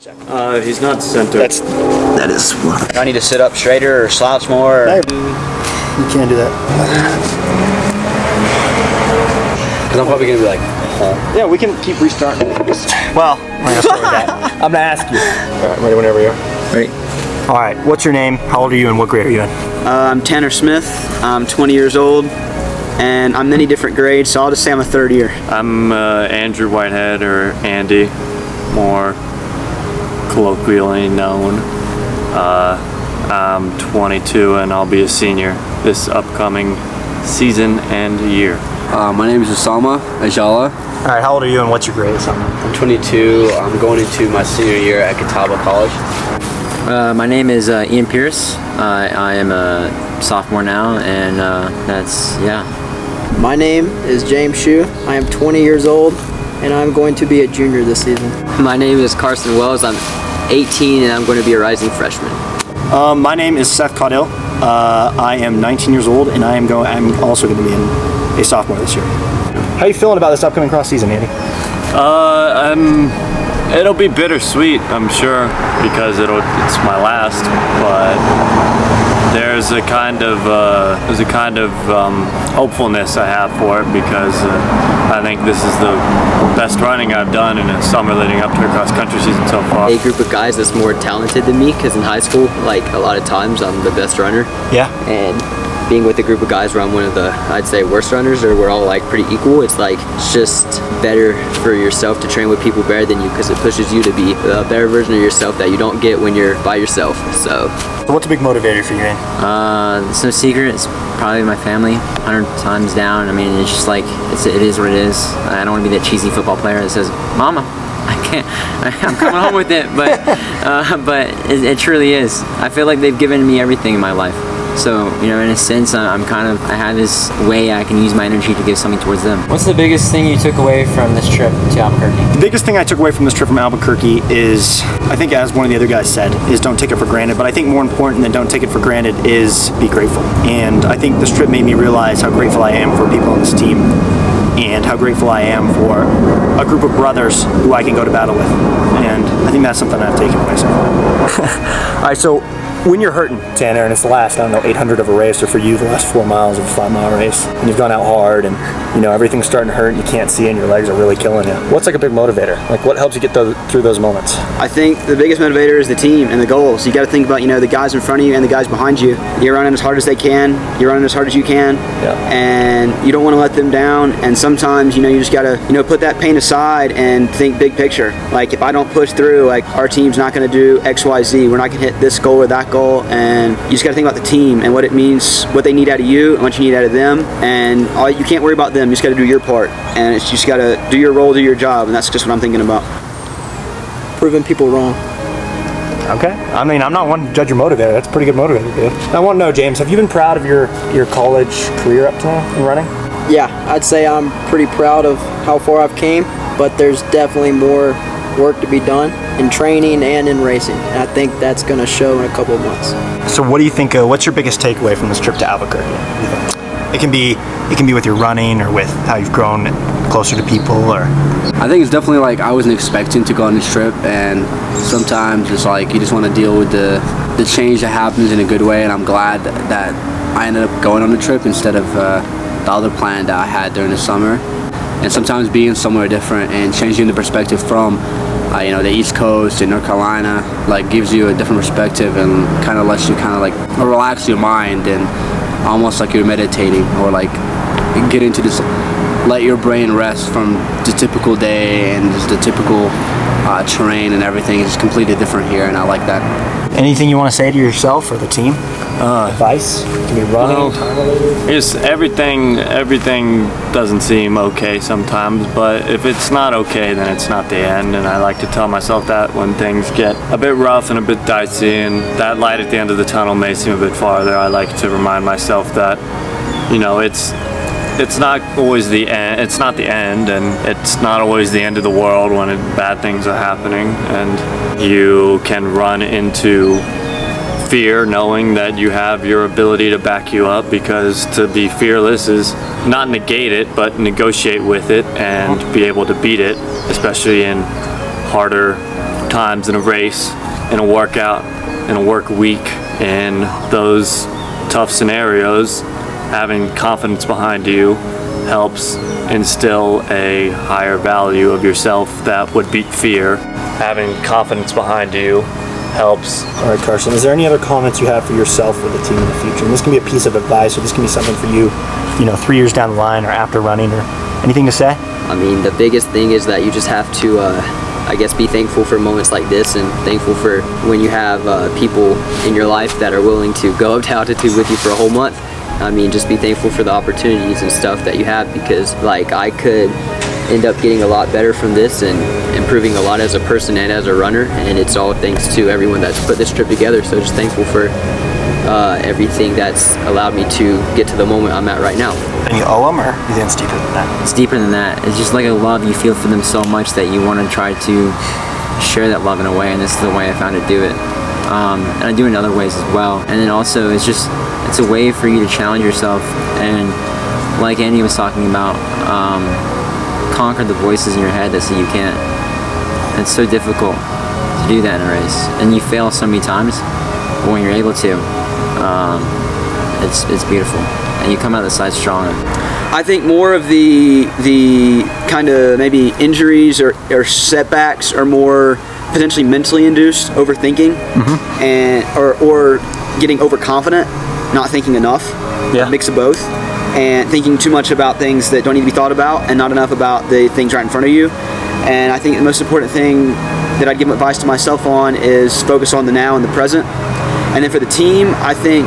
He's not center. That is what. Do I need to sit up straighter or slouch more? Or? You can't do that. Because I'm probably going to be like, Yeah, we can keep restarting. Well, we're going to start with that. I'm going to ask you. All right, ready whenever you are. Ready. All right, what's your name? How old are you and what grade are you in? I'm Tanner Smith. I'm 20 years old, and I'm many different grades, so I'll just say I'm a third year. I'm Andrew Whitehead, or Andy, more colloquially known. I'm 22 and I'll be a senior this upcoming season and year. my name is Oussama Ajala. All right, how old are you and what's your grade? I'm 22. I'm going into my senior year at Catawba College. My name is Ian Pierce. I am a sophomore now, and My name is James Shue. I am 20 years old, and I'm going to be a junior this season. My name is Carson Wells. I'm 18, and I'm going to be a rising freshman. My name is Seth Caudill. I am 19 years old, and I'm also going to be a sophomore this year. How are you feeling about this upcoming cross season, Andy? It'll be bittersweet, I'm sure, because it's my last. But there's a kind of hopefulness I have for it, because I think this is the best running I've done in a summer leading up to a cross country season so far. A group of guys that's more talented than me, because in high school, like a lot of times, I'm the best runner. Yeah. And being with a group of guys where I'm one of the, I'd say, worst runners, or we're all like pretty equal, it's just better for yourself to train with people better than you, because it pushes you to be a better version of yourself that you don't get when you're by yourself. So what's a big motivator for you, Ian? It's no secret. It's probably my family, 100 times down. I mean, it's just like, it is what it is. I don't want to be that cheesy football player that says, "Mama, I can't, I'm coming home with it," but it truly is. I feel like they've given me everything in my life. So, in a sense, I have this way I can use my energy to give something towards them. What's the biggest thing you took away from this trip to Albuquerque? The biggest thing I took away from this trip from Albuquerque is, I think as one of the other guys said, is don't take it for granted. But I think more important than don't take it for granted is be grateful. And I think this trip made me realize how grateful I am for people on this team, and how grateful I am for a group of brothers who I can go to battle with. And I think that's something I've taken away so far. All right, so when you're hurting, Tanner, and it's the last, 800 of a race, or for you, the last 4 miles of a 5-mile race, and you've gone out hard, and everything's starting to hurt, and you can't see, and your legs are really killing you. What's like a big motivator? Like, what helps you get through those moments? I think the biggest motivator is the team and the goals. You got to think about, the guys in front of you and the guys behind you. You're running as hard as they can. You're running as hard as you can. Yeah. And you don't want to let them down. And sometimes, you just got to, put that pain aside and think big picture. Like, if I don't push through, like, our team's not going to do X, Y, Z. We're not going to hit this goal or that goal. And you just got to think about the team and what it means, what they need out of you and what you need out of them. And you can't worry about them. You just got to do your part. And it's just got to do your role, do your job. And that's just what I'm thinking about. Proving people wrong. Okay. I'm not one to judge your motivator. That's a pretty good motivator, dude. I want to know, James, have you been proud of your college career up to now in running? Yeah, I'd say I'm pretty proud of how far I've came, but there's definitely more work to be done in training and in racing. And I think that's going to show in a couple of months. So what do you think, what's your biggest takeaway from this trip to Albuquerque? It can be with your running, or with how you've grown closer to people, or... I think it's definitely like I wasn't expecting to go on this trip, and sometimes it's like you just want to deal with the change that happens in a good way, and I'm glad that I ended up going on the trip instead of the other plan that I had during the summer. And sometimes being somewhere different and changing the perspective from the East Coast and North Carolina, like, gives you a different perspective and kind of lets you relax your mind, and almost like you're meditating, or like get into this, let your brain rest from the typical day and just the typical terrain and everything. It's completely different here, and I like that. Anything you want to say to yourself or the team? Advice? It can be running, time related? Just everything doesn't seem okay sometimes, but if it's not okay, then it's not the end. And I like to tell myself that when things get a bit rough and a bit dicey, and that light at the end of the tunnel may seem a bit farther, I like to remind myself that, it's not always the end. It's not the end, and it's not always the end of the world when bad things are happening, and you can run into fear knowing that you have your ability to back you up, because to be fearless is not negate it, but negotiate with it and be able to beat it, especially in harder times in a race, in a workout, in a work week, in those tough scenarios, having confidence behind you helps instill a higher value of yourself that would beat fear. Having confidence behind you helps. All right, Carson, is there any other comments you have for yourself or the team in the future? And this can be a piece of advice, or this can be something for you, 3 years down the line or after running, or anything to say? I mean, the biggest thing is that you just have to, I guess, be thankful for moments like this, and thankful for when you have people in your life that are willing to go up to altitude with you for a whole month. I mean, just be thankful for the opportunities and stuff that you have, because like I could end up getting a lot better from this and improving a lot as a person and as a runner, and it's all thanks to everyone that's put this trip together. So just thankful for everything that's allowed me to get to the moment I'm at right now. And you owe them, or you think it's deeper than that? It's deeper than that. It's just like a love you feel for them so much that you want to try to share that love in a way, and this is the way I found to do it. And I do it in other ways as well. And then also it's a way for you to challenge yourself, and like Andy was talking about, conquer the voices in your head that say you can't. And it's so difficult to do that in a race, and you fail so many times, but when you're able to, it's beautiful, and you come out the side stronger. I think more of the kind of maybe injuries or setbacks are more potentially mentally induced, overthinking, and or getting overconfident, not thinking enough, a mix of both, and thinking too much about things that don't need to be thought about, and not enough about the things right in front of you. And I think the most important thing that I'd give advice to myself on is focus on the now and the present. And then for the team, I think,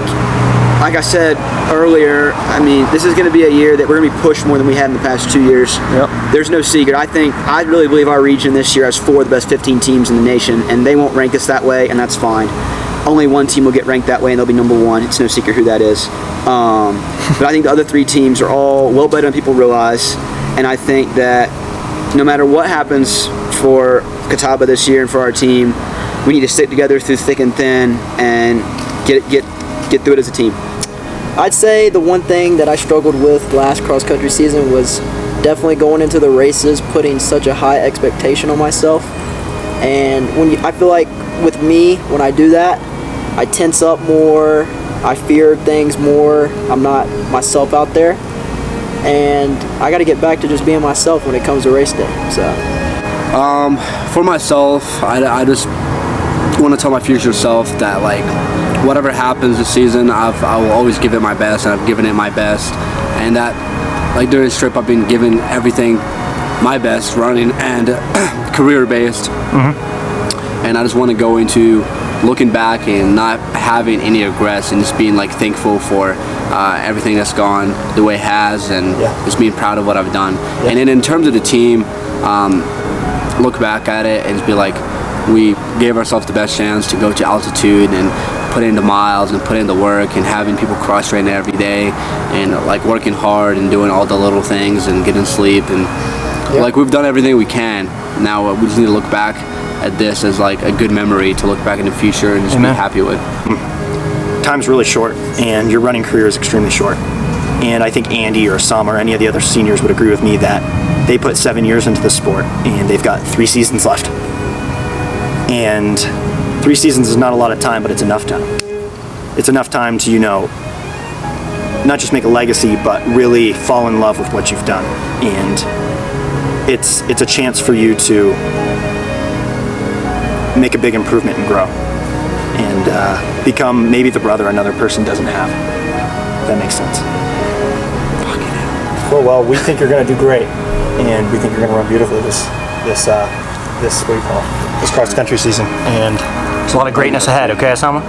like I said earlier, I mean, this is going to be a year that we're going to be pushed more than we have in the past 2 years. There's no secret. I really believe our region this year has 4 of the best 15 teams in the nation, and they won't rank us that way, and that's fine. Only one team will get ranked that way, and they'll be number 1. It's no secret who that is. But I think the other 3 teams are all well better than people realize, and I think that no matter what happens for Catawba this year and for our team, we need to stick together through thick and thin and get through it as a team. I'd say the one thing that I struggled with last cross-country season was definitely going into the races, putting such a high expectation on myself. And I feel like with me, when I do that, I tense up more, I fear things more, I'm not myself out there. And I got to get back to just being myself when it comes to race day. So, for myself, I just want to tell my future self that, like, whatever happens this season, I will always give it my best, and I've given it my best. And that, like, during this trip, I've been giving everything my best, running and career-based. And I just want to go into looking back and not having any regrets, and just being like thankful for everything that's gone the way it has, and just being proud of what I've done. And then in terms of the team, look back at it and just be like, we gave ourselves the best chance to go to altitude and put in the miles and put in the work, and having people cross train every day, and like working hard and doing all the little things and getting sleep, and like we've done everything we can. Now we just need to look back at this as like a good memory to look back in the future and just be happy with. Time's really short, and your running career is extremely short. And I think Andy or Oussama or any of the other seniors would agree with me that they put 7 years into the sport, and they've got 3 seasons left. And 3 seasons is not a lot of time, but it's enough time. It's enough time to, not just make a legacy, but really fall in love with what you've done. And it's a chance for you to make a big improvement and grow, and become maybe the brother another person doesn't have. If that makes sense. Well, we think you're going to do great, and we think you're going to run beautifully this cross country season. And there's a lot of greatness ahead. Okay, Oussama?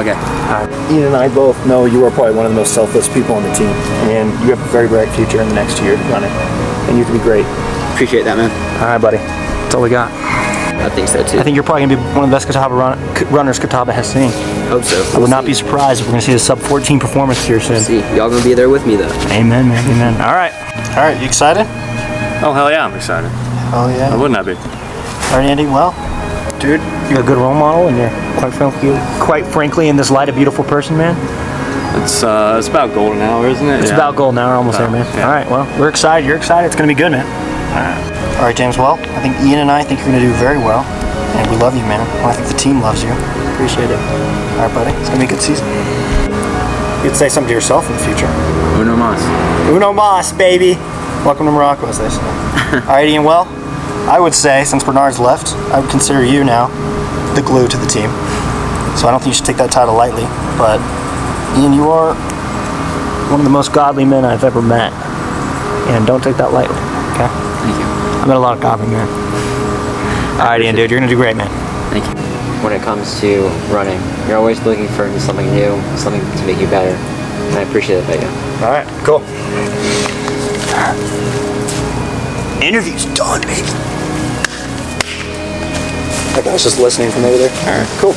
Okay. Ian and I both know you are probably one of the most selfless people on the team, and you have a very bright future in the next 2 years running, and you can be great. Appreciate that, man. All right, buddy. That's all we got. I think so too. I think you're probably going to be one of the best Catawba runners Catawba has seen. Hope so. I would not be surprised if we're going to see a sub-14 performance here soon. See, y'all gonna be there with me though. Amen, man. Amen. All right. You excited? Oh, hell yeah, I'm excited. Oh yeah. Why wouldn't I be? All right, Andy. Well, dude, you're a good role model, and you're quite frankly, in this light, a beautiful person, man. It's about golden hour, isn't it? It's about golden hour, almost there, man. Yeah. All right. Well, we're excited. You're excited. It's going to be good, man. All right, James. Well, I think Ian and I think you're going to do very well. And we love you, man. Well, I think the team loves you. Appreciate it. All right, buddy. It's going to be a good season. You could say something to yourself in the future. Uno mas. Uno mas, baby. Welcome to Morocco, as they say. All right, Ian. Well, I would say, since Bernard's left, I would consider you now the glue to the team. So I don't think you should take that title lightly. But, Ian, you are one of the most godly men I've ever met. And don't take that lightly, okay? Thank you. I met a lot of godly men. All right, Ian, dude, you're going to do great, man. Thank you. When it comes to running, you're always looking for something new, something to make you better. And I appreciate it about you. All right, cool. Interview's done, baby. That guy's just listening from over there. All right, cool.